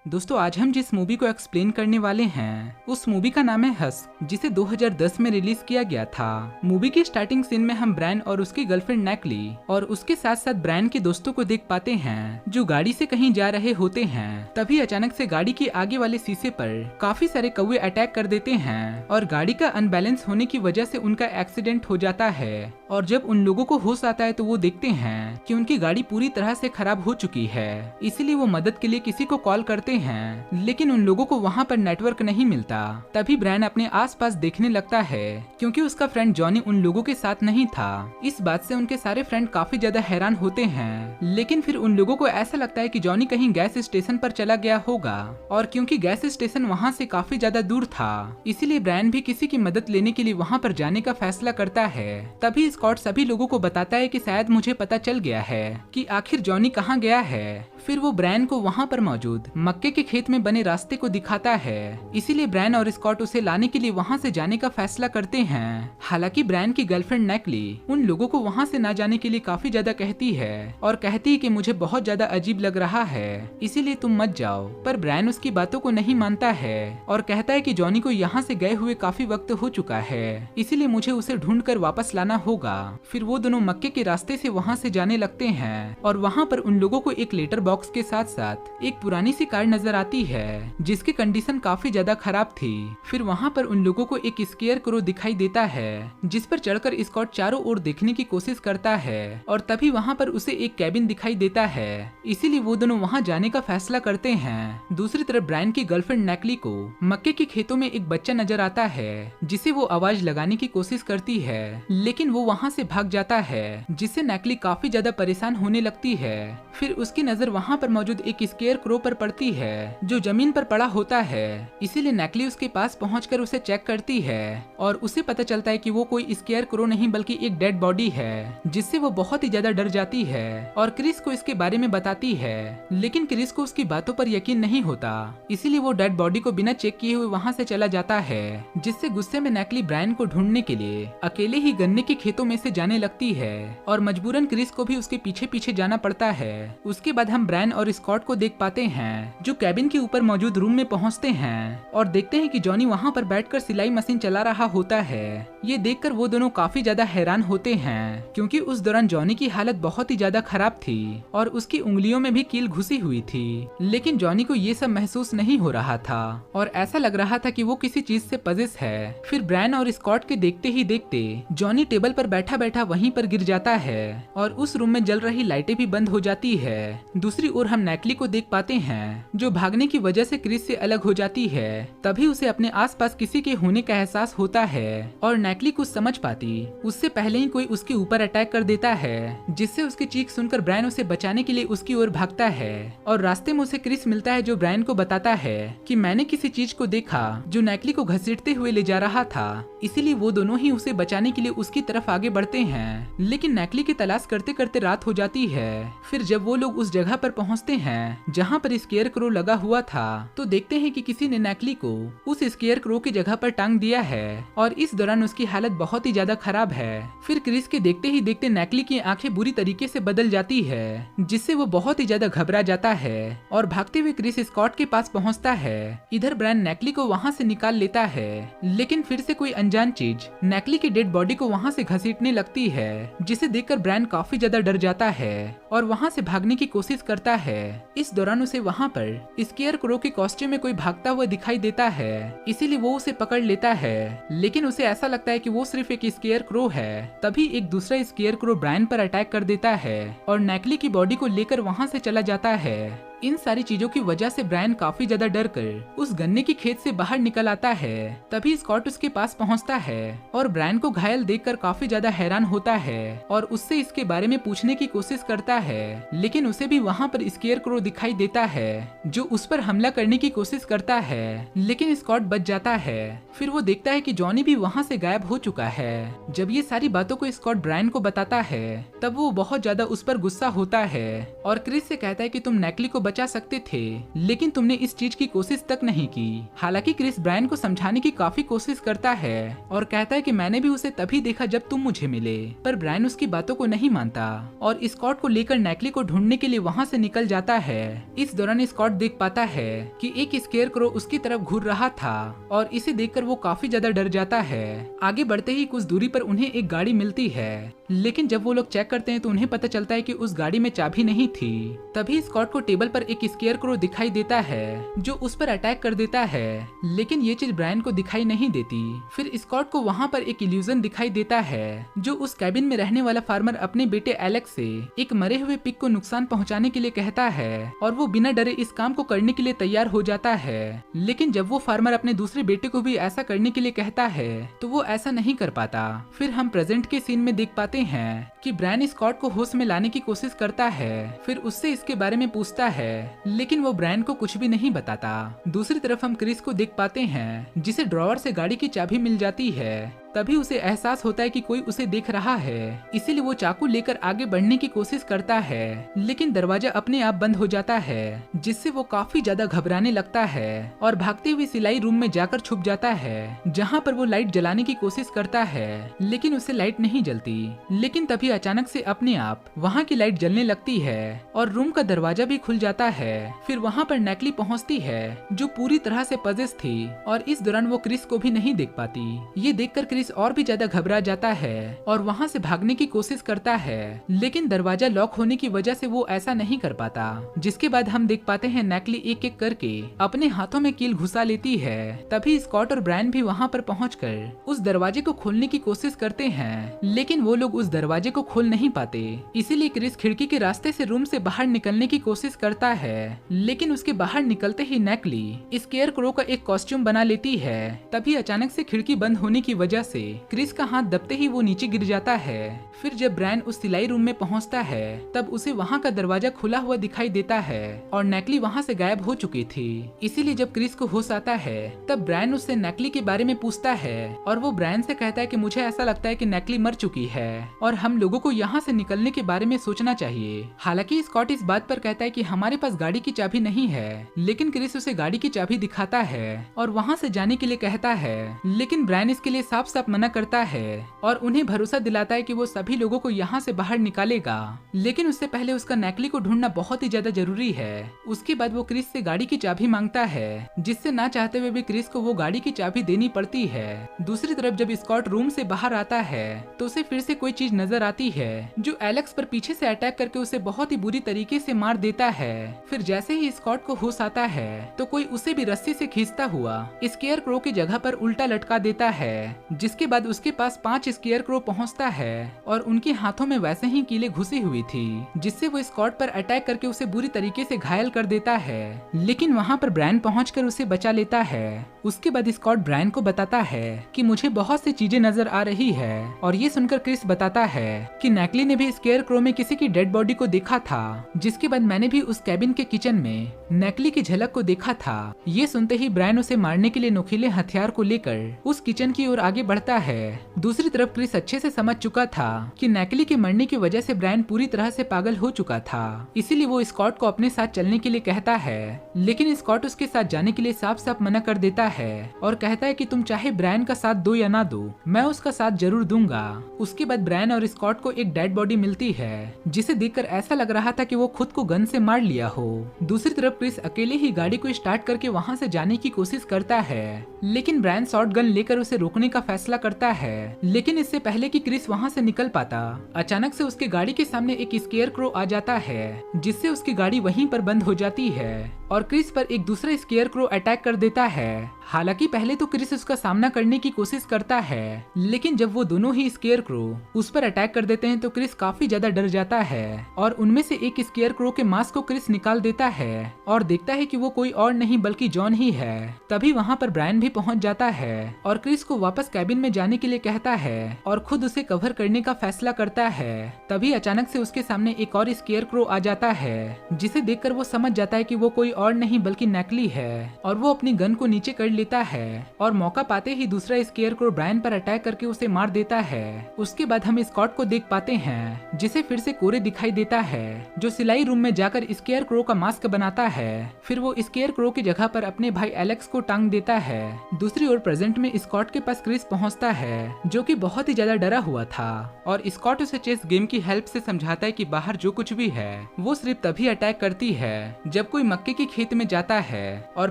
दोस्तों आज हम जिस मूवी को एक्सप्लेन करने वाले हैं उस मूवी का नाम है हस्क, जिसे 2010 में रिलीज किया गया था। मूवी की स्टार्टिंग सीन में हम ब्रायन और उसकी गर्लफ्रेंड नैकली और उसके साथ साथ ब्रायन के दोस्तों को देख पाते हैं जो गाड़ी से कहीं जा रहे होते हैं। तभी अचानक से गाड़ी के आगे वाले शीशे पर काफी सारे कौवे अटैक कर देते हैं और गाड़ी का अनबैलेंस होने की वजह से उनका एक्सीडेंट हो जाता है। और जब उन लोगों को होश आता है तो वो देखते हैं कि उनकी गाड़ी पूरी तरह से खराब हो चुकी है, इसीलिए वो मदद के लिए किसी को कॉल करते हैं, लेकिन उन लोगों को वहाँ पर नेटवर्क नहीं मिलता। तभी ब्रायन अपने आसपास देखने लगता है क्योंकि उसका फ्रेंड जॉनी उन लोगों के साथ नहीं था। इस बात से उनके सारे फ्रेंड काफी ज्यादा हैरान होते हैं, लेकिन फिर उन लोगों को ऐसा लगता है कि जॉनी कहीं गैस स्टेशन पर चला गया होगा। और क्योंकि गैस स्टेशन वहाँ से काफी ज्यादा दूर था, इसीलिए ब्रायन भी किसी की मदद लेने के लिए वहाँ पर जाने का फैसला करता है। तभी स्कॉट सभी लोगों को बताता है कि शायद मुझे पता चल गया है कि आखिर जॉनी कहाँ गया है। फिर वो ब्रायन को वहाँ पर मौजूद मक्के के खेत में बने रास्ते को दिखाता है, इसीलिए ब्रायन और स्कॉट उसे लाने के लिए वहाँ से जाने का फैसला करते हैं। हालांकि ब्रायन की गर्लफ्रेंड नैकली उन लोगों को वहाँ से ना जाने के लिए काफी ज्यादा कहती है और कहती है कि मुझे बहुत ज्यादा अजीब लग रहा है, इसीलिए तुम मत जाओ। पर ब्रायन उसकी बातों को नहीं मानता है और कहता है कि जॉनी को यहाँ से गए हुए काफी वक्त हो चुका है, इसीलिए मुझे उसे ढूंढ कर वापस लाना होगा। फिर वो दोनों मक्के के रास्ते से वहाँ से जाने लगते हैं और वहाँ पर उन लोगों को एक लेटर बॉक्स के साथ साथ एक पुरानी सी कार नजर आती है जिसकी कंडीशन काफी ज्यादा खराब थी। फिर वहाँ पर उन लोगों को एक स्केयर क्रो दिखाई देता है जिस पर चढ़कर स्कॉट चारों ओर देखने की कोशिश करता है और तभी वहाँ पर उसे एक कैबिन दिखाई देता है, इसीलिए वो दोनों वहाँ जाने का फैसला करते हैं। दूसरी तरफ ब्रायन की गर्लफ्रेंड नैकली को मक्के के खेतों में एक बच्चा नजर आता है जिसे वो आवाज लगाने की कोशिश करती है, लेकिन वो वहाँ से भाग जाता है जिससे नैकली काफी ज्यादा परेशान होने लगती है। फिर उसकी नजर वहाँ पर मौजूद एक स्केयर क्रो पर पड़ती है जो जमीन पर पड़ा होता है, इसीलिए नैकली उसके पास पहुंचकर उसे चेक करती है और उसे पता चलता है कि वो कोई स्केयर क्रो नहीं बल्कि एक डेड बॉडी है, जिससे वो बहुत ही ज्यादा डर जाती है और क्रिस को इसके बारे में बताती है। लेकिन क्रिस को उसकी बातों पर यकीन नहीं होता, इसीलिए वो डेड बॉडी को बिना चेक किए हुए वहाँ से चला जाता है, जिससे गुस्से में नैकली ब्रायन को ढूंढने के लिए अकेले ही गन्ने के खेतों में से जाने लगती है और मजबूरन क्रिस को भी उसके पीछे पीछे जाना पड़ता है। उसके बाद हम ब्रायन और स्कॉट को देख पाते हैं जो कैबिन के ऊपर मौजूद रूम में पहुंचते हैं और देखते हैं कि जॉनी वहां पर बैठकर सिलाई मशीन चला रहा होता है। ये देखकर वो दोनों काफी ज्यादा हैरान होते हैं क्योंकि उस दौरान जॉनी की हालत बहुत ही ज्यादा खराब थी और उसकी उंगलियों में भी कील घुसी हुई थी, लेकिन जॉनी को ये सब महसूस नहीं हो रहा था और ऐसा लग रहा था कि वो किसी चीज से पजिश है। फिर ब्रायन और स्कॉट के देखते ही देखते जॉनी टेबल पर बैठा बैठा वहीं पर गिर जाता है और उस रूम में जल रही लाइटें भी बंद हो जाती है। दूसरी ओर हम नैकली को देख पाते हैं जो भागने की वजह से क्रिस से अलग हो जाती है। तभी उसे अपने आसपास किसी के होने का एहसास होता है और नैकली कुछ समझ पाती उससे पहले ही कोई उसके ऊपर अटैक कर देता है, जिससे उसकी चीख सुनकर ब्रायन उसे बचाने के लिए उसकी ओर भागता है और रास्ते में उसे क्रिस मिलता है जो ब्रायन को बताता है कि मैंने किसी चीज को देखा जो नैकली को घसीटते हुए ले जा रहा था, इसीलिए वो दोनों ही उसे बचाने के लिए उसकी तरफ आगे बढ़ते हैं। लेकिन नैकली की तलाश करते करते रात हो जाती है। फिर जब वो लोग उस जगह पर पहुंचते हैं जहां पर स्केयर क्रो लगा हुआ था तो देखते हैं कि किसी ने नैकली को उस स्केयर क्रो की जगह पर टांग दिया है और इस दौरान उसकी हालत बहुत ही ज्यादा खराब है। फिर क्रिस के देखते ही देखते नैकली की आंखें बुरी तरीके से बदल जाती है जिससे वो बहुत ही ज्यादा घबरा जाता है और भागते हुए क्रिस स्कॉट के पास पहुंचता है। इधर ब्रायन नैकली को वहां से निकाल लेता है, लेकिन फिर से कोई अनजान चीज नैकली की डेड बॉडी को वहां से घसीटने लगती है, जिसे देखकर ब्रायन काफी ज्यादा डर जाता है और वहां से भागने की कोशिश करता है। इस दौरान उसे वहां पर स्केयर क्रो के कॉस्ट्यूम में कोई भागता हुआ दिखाई देता है, इसीलिए वो उसे पकड़ लेता है, लेकिन उसे ऐसा लगता है कि वो सिर्फ एक स्केयर क्रो है। तभी एक दूसरा स्केयर क्रो ब्रायन पर अटैक कर देता है और नैकली की बॉडी को लेकर वहां से चला जाता है। इन सारी चीजों की वजह से ब्रायन काफी ज्यादा डर कर उस गन्ने की खेत से बाहर निकल आता है। तभी स्कॉट उसके पास पहुंचता है और ब्रायन को घायल देखकर काफी ज्यादा हैरान होता है और उससे इसके बारे में पूछने की कोशिश करता है, लेकिन उसे भी वहां पर स्केयर क्रो दिखाई देता है जो उस पर हमला करने की कोशिश करता है, लेकिन स्कॉट बच जाता है। फिर वो देखता है कि जॉनी भी वहां से गायब हो चुका है। जब ये सारी बातों को स्कॉट ब्रायन को बताता है तब वो बहुत ज्यादा उस पर गुस्सा होता है और क्रिस से कहता है कि तुम नैकली को बचा सकते थे, लेकिन तुमने इस चीज की कोशिश तक नहीं की। हालांकि क्रिस ब्रायन को समझाने की काफी कोशिश करता है और कहता है कि मैंने भी उसे तभी देखा जब तुम मुझे मिले, पर ब्रायन उसकी बातों को नहीं मानता और स्कॉट को लेकर नेक्ली को ढूंढने के लिए वहाँ से निकल जाता है। इस दौरान स्कॉट देख पाता है कि एक स्केयरक्रो उसकी तरफ घूर रहा था और इसे देखकर वो काफी ज्यादा डर जाता है। आगे बढ़ते ही कुछ दूरी पर उन्हें एक गाड़ी मिलती है, लेकिन जब वो लोग चेक करते हैं तो उन्हें पता चलता है कि उस गाड़ी में चाबी नहीं थी। तभी स्कॉट को टेबल पर एक स्केयरक्रो दिखाई देता है जो उस पर अटैक कर देता है, लेकिन ये चीज ब्रायन को दिखाई नहीं देती। फिर स्कॉट को वहाँ पर एक इल्यूजन दिखाई देता है जो उस कैबिन में रहने वाला फार्मर अपने बेटे एलेक्स से एक मरे हुए पिग को नुकसान पहुँचाने के लिए कहता है और वो बिना डरे इस काम को करने के लिए तैयार हो जाता है। लेकिन जब वो फार्मर अपने दूसरे बेटे को भी ऐसा करने के लिए कहता है तो वो ऐसा नहीं कर पाता। फिर हम प्रेजेंट के सीन में देख पाते हैं कि ब्रायन स्कॉट को होश में लाने की कोशिश करता है, फिर उससे इसके बारे में पूछता है, लेकिन वो ब्रायन को कुछ भी नहीं बताता। दूसरी तरफ हम क्रिस को देख पाते हैं जिसे ड्रॉवर से गाड़ी की चाबी मिल जाती है। तभी उसे एहसास होता है कि कोई उसे देख रहा है, इसीलिए वो चाकू लेकर आगे बढ़ने की कोशिश करता है, लेकिन दरवाजा अपने आप बंद हो जाता है, जिससे वो काफी ज्यादा घबराने लगता है और भागते हुए सिलाई रूम में जाकर छुप जाता है, जहाँ पर वो लाइट जलाने की कोशिश करता है, लेकिन उससे लाइट नहीं जलती। लेकिन तभी अचानक से अपने आप वहाँ की लाइट जलने लगती है और रूम का दरवाजा भी खुल जाता है। फिर वहाँ पर नेक्ली पहुँचती है जो पूरी तरह से पजेस थी और इस दौरान वो क्रिस को भी नहीं देख पाती। ये देखकर क्रिस और भी ज्यादा घबरा जाता है और वहाँ से भागने की कोशिश करता है, लेकिन दरवाजा लॉक होने की वजह से वो ऐसा नहीं कर पाता। जिसके बाद हम देख पाते हैं नेक्ली एक एक करके अपने हाथों में कील घुसा लेती है। तभी स्कॉट और ब्रायन भी वहाँ पर पहुंचकर उस दरवाजे को खोलने की कोशिश करते हैं, लेकिन वो लोग उस दरवाजे को खोल नहीं पाते। इसीलिए क्रिस खिड़की के रास्ते से रूम से बाहर निकलने की कोशिश करता है, लेकिन उसके बाहर निकलते ही नेक्ली स्केयरक्रो का एक कॉस्ट्यूम बना लेती है। तभी अचानक से खिड़की बंद होने की वजह से क्रिस का हाथ दबते ही वो नीचे गिर जाता है। फिर जब ब्रायन उस सिलाई रूम में पहुंचता है तब उसे वहां का दरवाजा खुला हुआ दिखाई देता है और नेक्ली वहां से गायब हो चुकी थी। इसीलिए जब क्रिस को होश आता है तब ब्रायन उससे नेक्ली के बारे में पूछता है और वो ब्रायन से कहता है कि मुझे ऐसा लगता है कि नेक्ली मर चुकी है और हम लोगों को यहाँ से निकलने के बारे में सोचना चाहिए। हालांकि स्कॉट इस बात पर कहता है कि हमारे पास गाड़ी की चाबी नहीं है, लेकिन क्रिस उसे गाड़ी की चाबी दिखाता है और वहाँ से जाने के लिए कहता है, लेकिन ब्रायन इसके लिए साफ साफ मना करता है और उन्हें भरोसा दिलाता है कि वो सभी लोगों को यहाँ से बाहर निकालेगा, लेकिन उससे पहले उसका नेक्ली को ढूंढना बहुत ही ज्यादा जरूरी है। उसके बाद वो क्रिस से गाड़ी की चाबी मांगता है, जिससे ना चाहते हुए भी क्रिस को वो गाड़ी की चाबी देनी पड़ती है। दूसरी तरफ जब स्कॉट रूम से बाहर आता है तो उसे फिर से कोई चीज नजर आती है जो एलेक्स पर पीछे से अटैक करके उसे बहुत ही बुरी तरीके से मार देता है। फिर जैसे ही स्कॉट को होश आता है तो कोई उसे भी रस्सी से खींचता हुआ स्केयरक्रो की जगह पर उल्टा लटका देता है, जिसके बाद उसके पास 5 स्केयरक्रो पहुंचता है और उनके हाथों में वैसे ही कीलें घुसी हुई थी, जिससे वो स्कॉट पर अटैक करके उसे बुरी तरीके से घायल कर देता है। लेकिन वहां पर ब्रायन पहुंचकर उसे बचा लेता है। उसके बाद स्कॉट ब्रायन को बताता है कि मुझे बहुत सी चीजें नजर आ रही है और ये सुनकर क्रिस बताता है कि नेक्ली ने भी स्केयरक्रो में किसी की डेड बॉडी को देखा था, जिसके बाद मैंने भी उस कैबिन के किचन में नेक्ली की झलक को देखा था। ये सुनते ही ब्रायन उसे मारने के लिए नुकीले हथियार को लेकर उस किचन की ओर आगे बढ़ता है। दूसरी तरफ क्रिस अच्छे से समझ चुका था कि नेक्ली के मरने की वजह से ब्रायन पूरी तरह से पागल हो चुका था, इसीलिए वो स्कॉट को अपने साथ चलने के लिए कहता है, लेकिन स्कॉट उसके साथ जाने के लिए साफ साफ मना कर देता है और कहता है कि तुम चाहे ब्रायन का साथ दो या ना दो, मैं उसका साथ जरूर दूंगा। उसके बाद ब्रायन और स्कॉट को एक डेड बॉडी मिलती है, जिसे देखकर ऐसा लग रहा था कि वो खुद को गन से मार लिया हो। दूसरी तरफ क्रिस अकेले ही गाड़ी को स्टार्ट करके वहाँ से जाने की कोशिश करता है, लेकिन ब्रायन शॉट गन लेकर उसे रोकने का फैसला करता है। लेकिन इससे पहले कि क्रिस वहाँ से निकल पाता, अचानक से उसके गाड़ी के सामने एक स्केयरक्रो आ जाता है, जिससे उसकी गाड़ी वहीं पर बंद हो जाती है और क्रिस पर एक दूसरा स्केयरक्रो अटैक कर देता है। हालांकि पहले तो क्रिस उसका सामना करने की कोशिश करता है, लेकिन जब वो दोनों ही स्केयरक्रो उस पर अटैक कर देते हैं तो क्रिस काफी ज्यादा डर जाता है और उनमें से एक स्केयरक्रो के मास्क को क्रिस निकाल देता है और देखता है कि वो कोई और नहीं बल्कि जॉन ही है। तभी वहाँ पर ब्रायन भी पहुँच जाता है और क्रिस को वापस कैबिन में जाने के लिए कहता है और खुद उसे कवर करने का फैसला करता है। तभी अचानक से उसके सामने एक और स्केयरक्रो आ जाता है, जिसे देखकर वो समझ जाता है कि वो कोई और नहीं बल्कि नेक्ली है और वो अपनी गन को नीचे कर लेता है और मौका पाते ही दूसरा स्केयरक्रो ब्रायन पर अटैक करके उसे मार देता है। उसके बाद हम स्कॉट को देख पाते हैं जिसे फिर से कोरे दिखाई देता है, जो सिलाई रूम में जाकर स्केयरक्रो का मास्क बनाता है। फिर वो स्केयरक्रो की जगह पर अपने भाई एलेक्स को टांग देता है। दूसरी ओर प्रेजेंट में स्कॉट के पास क्रिस पहुंचता है, जो कि बहुत ही ज्यादा डरा हुआ था, और स्कॉट उसे चेस गेम की हेल्प से समझाता है कि बाहर जो कुछ भी है वो सिर्फ तभी अटैक करती है जब कोई मक्के के खेत में जाता है। और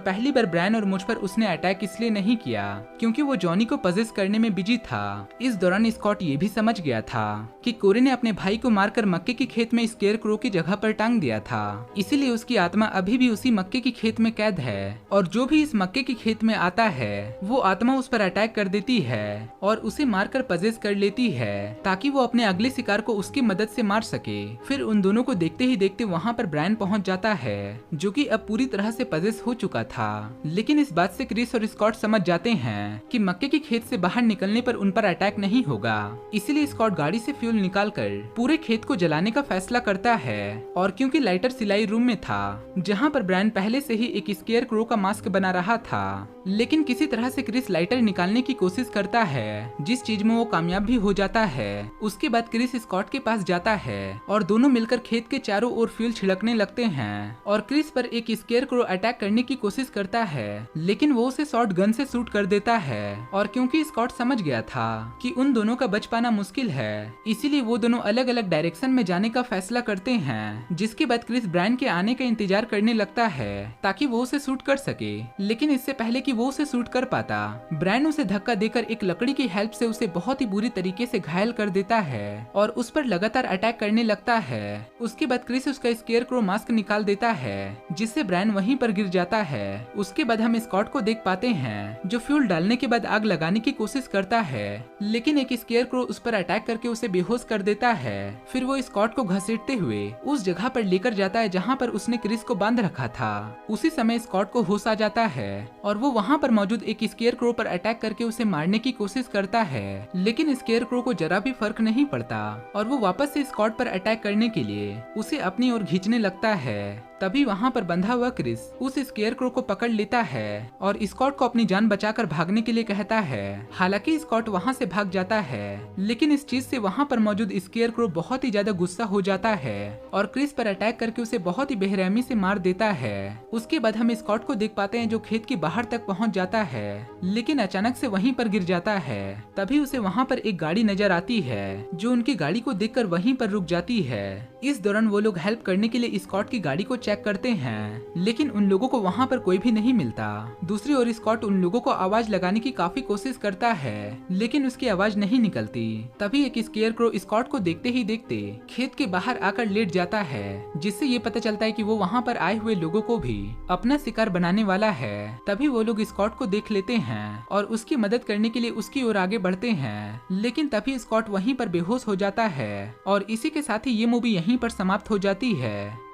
पहली बार ब्रायन और मुझ पर उसने अटैक इसलिए नहीं किया क्योंकि वो जॉनी को पजेस करने में बिजी था। इस दौरान स्कॉट ये भी समझ गया था कि कोरे ने अपने भाई को मारकर मक्के के खेत में स्केयरक्रो की जगह पर टांग दिया था, इसीलिए उसकी आत्मा अभी भी उसी मक्के की खेत में कैद है, और जो भी इस मक्के की खेत में आता है वो आत्मा उस पर अटैक कर देती है और उसे मारकर पजेस कर लेती है ताकि वो अपने अगले शिकार को उसकी मदद से मार सके। फिर उन दोनों को देखते ही देखते वहाँ पर ब्रायन पहुँच जाता है, जो कि अब पूरी तरह से पजेस हो चुका था। लेकिन इस बात से क्रिस और स्कॉट समझ जाते हैं कि मक्के के खेत से बाहर निकलने पर उन पर अटैक नहीं होगा, इसीलिए स्कॉट गाड़ी से फ्यूल निकालकर पूरे खेत को जलाने का फैसला करता है। और क्योंकि लाइटर सिलाई रूम में था जहाँ पर ब्रायन पहले से ही एक स्केयरक्रो का मास्क बना रहा था, लेकिन किसी तरह से क्रिस लाइटर निकालने की कोशिश करता है, जिस चीज में वो कामयाब भी हो जाता है। उसके बाद क्रिस स्कॉट के पास जाता है और दोनों मिलकर खेत के चारों ओर फ्यूल छिड़कने लगते हैं, और क्रिस पर एक स्केयरक्रो अटैक करने की कोशिश करता है, लेकिन वो उसे शॉर्ट गन से शूट कर देता है। और क्योंकि स्कॉट समझ गया था कि उन दोनों का बच पाना मुश्किल है, इसीलिए वो दोनों अलग अलग डायरेक्शन में जाने का फैसला करते हैं। जिसके बाद क्रिस ब्रायन के आने का इंतजार करने लगता है ताकि वो उसे शूट कर सके, लेकिन इससे पहले कि वो उसे शूट कर पाता, ब्रायन उसे धक्का देकर एक लकड़ी की हेल्प से उसे बहुत ही बुरी तरीके से घायल कर देता है और उस पर लगातार अटैक करने लगता है। उसके बाद क्रिस उसका स्केयरक्रो मास्क निकाल देता है, जिससे ब्रायन वहीं पर गिर जाता है। उसके बाद हम स्कॉट को देख पाते हैं जो फ्यूल डालने के बाद आग लगाने की कोशिश करता है, लेकिन एक स्केयरक्रो उस पर अटैक करके उसे बेहोश कर देता है। फिर वो स्कॉट को घसीटते हुए उस जगह पर लेकर जाता है जहाँ पर उसने क्रिस को बांध रखा था। उसी समय स्कॉट को होश आ जाता है और वो वहाँ पर मौजूद एक स्केयरक्रो पर अटैक करके उसे मारने की कोशिश करता है, लेकिन स्केयरक्रो को जरा भी फर्क नहीं पड़ता और वो वापस से स्कॉट पर अटैक करने के लिए उसे अपनी ओर खींचने लगता है। तभी वहाँ पर बंधा हुआ क्रिस उस स्केयरक्रो को पकड़ लेता है और स्कॉट को अपनी जान बचाकर भागने के लिए कहता है। हालांकि स्कॉट वहाँ से भाग जाता है, लेकिन इस चीज से वहाँ पर मौजूद स्केयरक्रो बहुत ही ज्यादा गुस्सा हो जाता है और क्रिस पर अटैक करके उसे बहुत ही बेरहमी से मार देता है। उसके बाद हम स्कॉट को देख पाते हैं जो खेत के बाहर तक पहुँच जाता है, लेकिन अचानक से वहीं पर गिर जाता है। तभी उसे वहाँ पर एक गाड़ी नजर आती है जो उनकी गाड़ी को देखकर वहीं पर रुक जाती है। इस दौरान वो लोग हेल्प करने के लिए स्कॉट की गाड़ी को चेक करते हैं, लेकिन उन लोगों को वहाँ पर कोई भी नहीं मिलता। दूसरी ओर स्कॉट उन लोगों को आवाज लगाने की काफी कोशिश करता है, लेकिन उसकी आवाज नहीं निकलती। तभी एक स्केयरक्रो स्कॉट को देखते ही देखते खेत के बाहर आकर लेट जाता है, जिससे ये पता चलता है कि वो वहाँ पर आए हुए लोगों को भी अपना शिकार बनाने वाला है। तभी वो लोग स्कॉट को देख लेते हैं और उसकी मदद करने के लिए उसकी ओर आगे बढ़ते हैं, लेकिन तभी स्कॉट वहीं पर बेहोश हो जाता है। और इसी के साथ ही ये मूवी यहीं पर समाप्त हो जाती है।